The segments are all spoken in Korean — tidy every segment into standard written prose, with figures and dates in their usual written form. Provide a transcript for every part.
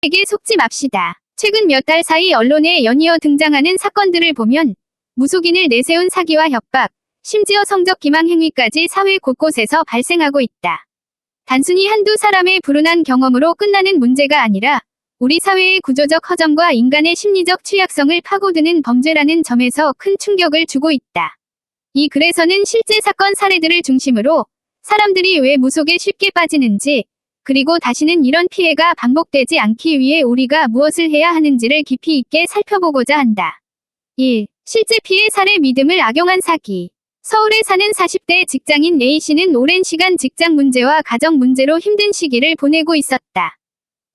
에게 속지 맙시다. 최근 몇 달 사이 언론에 연이어 등장하는 사건들을 보면 무속인을 내세운 사기와 협박, 심지어 성적 기망 행위까지 사회 곳곳에서 발생하고 있다. 단순히 한두 사람의 불운한 경험으로 끝나는 문제가 아니라 우리 사회의 구조적 허점과 인간의 심리적 취약성을 파고드는 범죄라는 점에서 큰 충격을 주고 있다. 이 글에서는 실제 사건 사례들을 중심으로 사람들이 왜 무속에 쉽게 빠지는지, 그리고 다시는 이런 피해가 반복되지 않기 위해 우리가 무엇을 해야 하는지를 깊이 있게 살펴보고자 한다. 1. 실제 피해 사례 믿음을 악용한 사기. 서울에 사는 40대 직장인 A씨는 오랜 시간 직장 문제와 가정 문제로 힘든 시기를 보내고 있었다.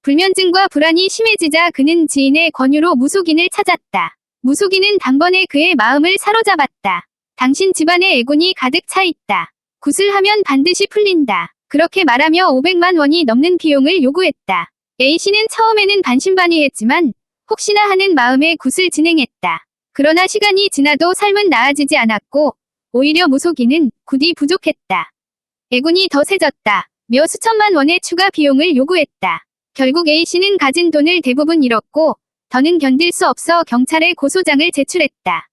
불면증과 불안이 심해지자 그는 지인의 권유로 무속인을 찾았다. 무속인은 단번에 그의 마음을 사로잡았다. 당신 집안에 애군이 가득 차 있다. 굿을 하면 반드시 풀린다. 그렇게 말하며 500만 원이 넘는 비용을 요구했다. A씨는 처음에는 반신반의했지만 혹시나 하는 마음에 굿을 진행했다. 그러나 시간이 지나도 삶은 나아지지 않았고 오히려 무속인은 굿이 부족했다. 애군이 더 세졌다. 며 수천만 원의 추가 비용을 요구했다. 결국 A씨는 가진 돈을 대부분 잃었고 더는 견딜 수 없어 경찰에 고소장을 제출했다.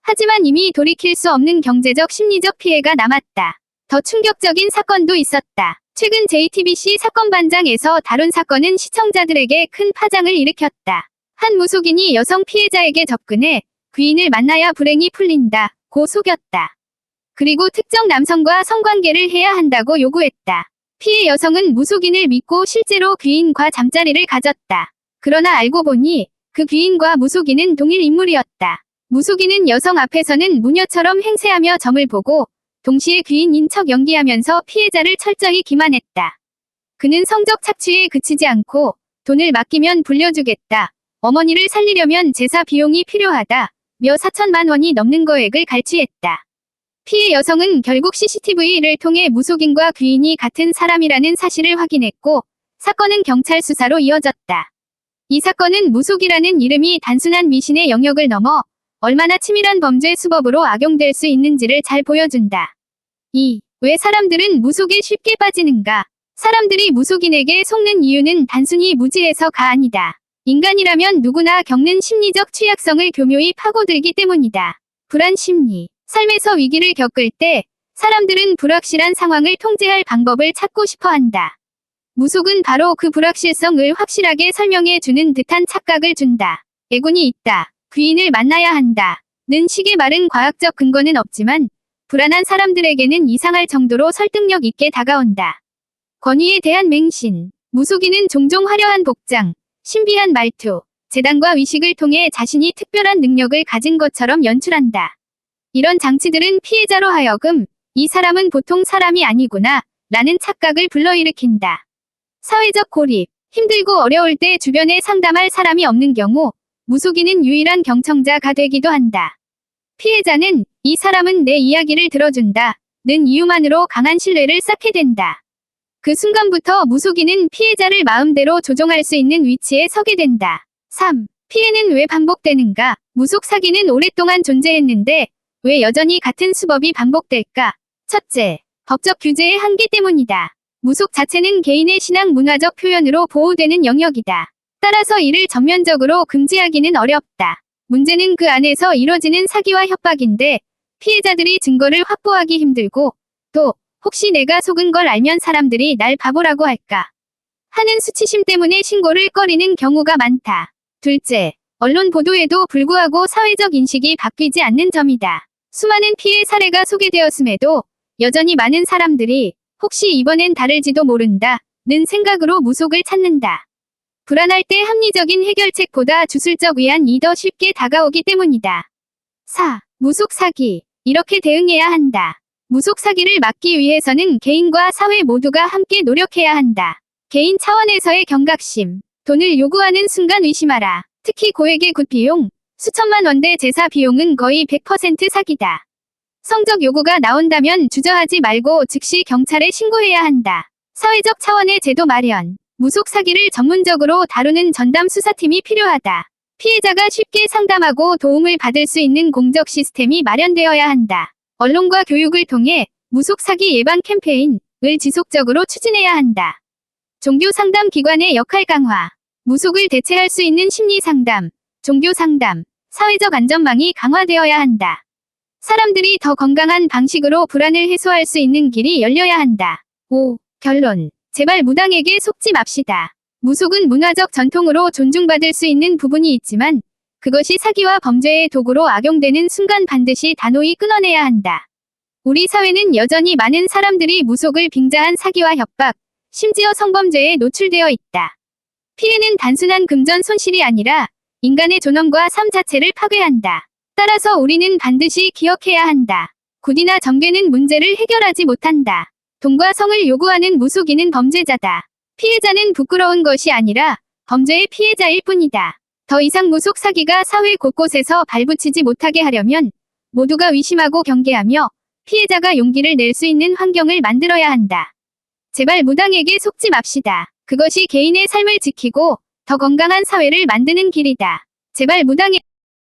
하지만 이미 돌이킬 수 없는 경제적 심리적 피해가 남았다. 더 충격적인 사건도 있었다. 최근 JTBC 사건반장에서 다룬 사건은 시청자들에게 큰 파장을 일으켰다. 한 무속인이 여성 피해자에게 접근해 귀인을 만나야 불행이 풀린다 고 속였다. 그리고 특정 남성과 성관계를 해야 한다고 요구했다. 피해 여성은 무속인을 믿고 실제로 귀인과 잠자리를 가졌다. 그러나 알고 보니 그 귀인과 무속인은 동일 인물이었다. 무속인은 여성 앞에서는 무녀처럼 행세하며 점을 보고 동시에 귀인인 척 연기하면서 피해자를 철저히 기만했다. 그는 성적 착취에 그치지 않고 돈을 맡기면 불려주겠다. 어머니를 살리려면 제사 비용이 필요하다. 며 4천만 원이 넘는 거액을 갈취했다. 피해 여성은 결국 CCTV를 통해 무속인과 귀인이 같은 사람이라는 사실을 확인했고 사건은 경찰 수사로 이어졌다. 이 사건은 무속이라는 이름이 단순한 미신의 영역을 넘어 얼마나 치밀한 범죄 수법으로 악용될 수 있는지를 잘 보여준다. 2. 왜 사람들은 무속에 쉽게 빠지는가? 사람들이 무속인에게 속는 이유는 단순히 무지해서가 아니다. 인간이라면 누구나 겪는 심리적 취약성을 교묘히 파고들기 때문이다. 불안 심리. 삶에서 위기를 겪을 때 사람들은 불확실한 상황을 통제할 방법을 찾고 싶어 한다. 무속은 바로 그 불확실성을 확실하게 설명해 주는 듯한 착각을 준다. 애군이 있다. 귀인을 만나야 한다. 는 식의 말은 과학적 근거는 없지만 불안한 사람들에게는 이상할 정도로 설득력 있게 다가온다. 권위에 대한 맹신. 무속인은 종종 화려한 복장, 신비한 말투, 재단과 의식을 통해 자신이 특별한 능력을 가진 것처럼 연출한다. 이런 장치들은 피해자로 하여금 이 사람은 보통 사람이 아니구나 라는 착각을 불러일으킨다. 사회적 고립. 힘들고 어려울 때 주변에 상담할 사람이 없는 경우 무속인은 유일한 경청자가 되기도 한다. 피해자는 이 사람은 내 이야기를 들어준다 는 이유만으로 강한 신뢰를 쌓게 된다. 그 순간부터 무속인은 피해자를 마음대로 조종할 수 있는 위치에 서게 된다. 3. 피해는 왜 반복되는가? 무속 사기는 오랫동안 존재했는데 왜 여전히 같은 수법이 반복될까? 첫째, 법적 규제의 한계 때문이다. 무속 자체는 개인의 신앙 문화적 표현으로 보호되는 영역이다. 따라서 이를 전면적으로 금지하기는 어렵다. 문제는 그 안에서 이뤄지는 사기와 협박인데 피해자들이 증거를 확보하기 힘들고 또 혹시 내가 속은 걸 알면 사람들이 날 바보라고 할까 하는 수치심 때문에 신고를 꺼리는 경우가 많다. 둘째, 언론 보도에도 불구하고 사회적 인식이 바뀌지 않는 점이다. 수많은 피해 사례가 소개되었음에도 여전히 많은 사람들이 혹시 이번엔 다를지도 모른다 는 생각으로 무속을 찾는다. 불안할 때 합리적인 해결책보다 주술적 위안이 더 쉽게 다가오기 때문이다. 4. 무속 사기. 이렇게 대응해야 한다. 무속 사기를 막기 위해서는 개인과 사회 모두가 함께 노력해야 한다. 개인 차원에서의 경각심. 돈을 요구하는 순간 의심하라. 특히 고액의 굿 비용, 수천만 원대 제사 비용은 거의 100% 사기다. 성적 요구가 나온다면 주저하지 말고 즉시 경찰에 신고해야 한다. 사회적 차원의 제도 마련. 무속 사기를 전문적으로 다루는 전담 수사팀이 필요하다. 피해자가 쉽게 상담하고 도움을 받을 수 있는 공적 시스템이 마련되어야 한다. 언론과 교육을 통해 무속 사기 예방 캠페인을 지속적으로 추진해야 한다. 종교 상담 기관의 역할 강화. 무속을 대체할 수 있는 심리 상담, 종교 상담, 사회적 안전망이 강화되어야 한다. 사람들이 더 건강한 방식으로 불안을 해소할 수 있는 길이 열려야 한다. 5. 결론. 제발 무당에게 속지 맙시다. 무속은 문화적 전통으로 존중받을 수 있는 부분이 있지만 그것이 사기와 범죄의 도구로 악용되는 순간 반드시 단호히 끊어내야 한다. 우리 사회는 여전히 많은 사람들이 무속을 빙자한 사기와 협박, 심지어 성범죄에 노출되어 있다. 피해는 단순한 금전 손실이 아니라 인간의 존엄과 삶 자체를 파괴한다. 따라서 우리는 반드시 기억해야 한다. 굿이나 정죄는 문제를 해결하지 못한다. 돈과 성을 요구하는 무속인은 범죄자다. 피해자는 부끄러운 것이 아니라 범죄의 피해자일 뿐이다. 더 이상 무속 사기가 사회 곳곳에서 발붙이지 못하게 하려면 모두가 위심하고 경계하며 피해자가 용기를 낼 수 있는 환경을 만들어야 한다. 제발 무당에게 속지 맙시다. 그것이 개인의 삶을 지키고 더 건강한 사회를 만드는 길이다. 제발 무당에